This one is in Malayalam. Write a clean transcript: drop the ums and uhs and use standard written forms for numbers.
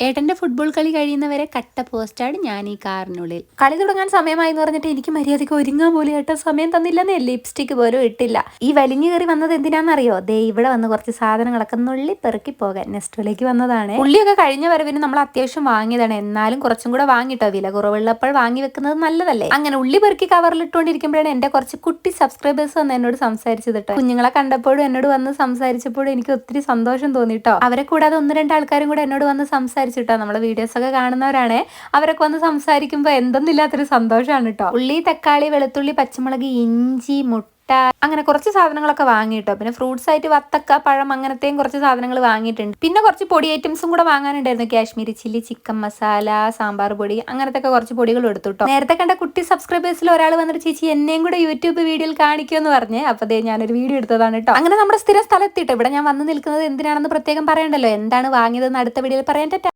ഏട്ടന്റെ ഫുട്ബോൾ കളി കഴിയുന്നവരെ കട്ട പോസ്റ്റാണ് ഞാൻ ഈ കാറിനുള്ളിൽ. കളി തുടങ്ങാൻ സമയമായി എന്ന് പറഞ്ഞിട്ട് എനിക്ക് മര്യാദയ്ക്ക് ഒരുങ്ങാൻ പോലും ഏട്ടൻ സമയം തന്നില്ലെന്നേ. ലിപ്സ്റ്റിക് പോലും ഇട്ടില്ല. ഈ വലിഞ്ഞു കയറി വന്നത് എന്തിനാണെന്നറിയോ? ദേ ഇവിടെ വന്ന് കുറച്ച് സാധനങ്ങളൊക്കെ നുള്ളി പെറുക്കി പോകാൻ നെസ്റ്റോയിലേക്ക് വന്നതാണ്. ഉള്ളിയൊക്കെ കഴിഞ്ഞ വരവിന് നമ്മൾ അത്യാവശ്യം വാങ്ങിയതാണ്. എന്നാലും കുറച്ചും കൂടെ വാങ്ങിട്ടോ, വില കുറവുള്ളപ്പോൾ വാങ്ങി വെക്കുന്നത് നല്ലതല്ലേ. അങ്ങനെ ഉള്ളി പെറുക്കി കവറിലിട്ടുകൊണ്ടിരിക്കുമ്പോഴാണ് എന്റെ കുറച്ച് കുട്ടി സബ്സ്ക്രൈബേഴ്സ് വന്ന് എന്നോട് സംസാരിച്ചത് കേട്ടോ. കുഞ്ഞുങ്ങളെ കണ്ടപ്പോഴും എന്നോട് വന്ന് സംസാരിച്ചപ്പോഴും എനിക്ക് ഒത്തിരി സന്തോഷം തോന്നിട്ടോ. അവരെ കൂടാതെ ഒന്ന് രണ്ട് ആൾക്കാരും കൂടെ എന്നോട് വന്ന് സംസാരിച്ചിട്ടോ. നമ്മളെ വീഡിയോസ് ഒക്കെ കാണുന്നവരാണ്. അവരൊക്കെ വന്ന് സംസാരിക്കുമ്പോൾ എന്തെന്നില്ലാത്തൊരു സന്തോഷമാണ് കേട്ടോ. ഉള്ളി, തക്കാളി, വെളുത്തുള്ളി, പച്ചമുളക്, ഇഞ്ചി, മുട്ട, അങ്ങനെ കുറച്ച് സാധനങ്ങളൊക്കെ വാങ്ങിയിട്ടോ. പിന്നെ ഫ്രൂട്ട്സ് ആയിട്ട് വത്തക്ക, പഴം, അങ്ങനത്തെയും കുറച്ച് സാധനങ്ങൾ വാങ്ങിയിട്ടുണ്ട്. പിന്നെ കുറച്ച് പൊടി ഐറ്റംസും കൂടെ വാങ്ങാനുണ്ടായിരുന്നു. കാശ്മീരി ചില്ലി, ചിക്കൻ മസാല, സാമ്പാർ പൊടി, അങ്ങനത്തെ കുറച്ച് പൊടികൾ എടുത്തുട്ടോ. നേരത്തെ കണ്ട കുട്ടി സബ്സ്ക്രൈബേഴ്സിൽ ഒരാൾ വന്നിട്ട് ചേച്ചി എന്നെയും കൂടെ യൂട്യൂബ് വീഡിയോയിൽ കാണിക്കുമെന്ന് പറഞ്ഞ്. അപ്പൊ ദേ ഞാനൊരു വീഡിയോ എടുത്തതാണ് കേട്ടോ. അങ്ങനെ നമ്മുടെ സ്ഥിരം സ്ഥലത്തിട്ടോ. ഇവിടെ ഞാൻ വന്ന് നിൽക്കുന്നത് എന്തിനാണെന്ന് പ്രത്യേകം പറയണ്ടല്ലോ. എന്താണ് വാങ്ങിയതെന്ന് അടുത്ത വീഡിയോയിൽ പറയാൻ.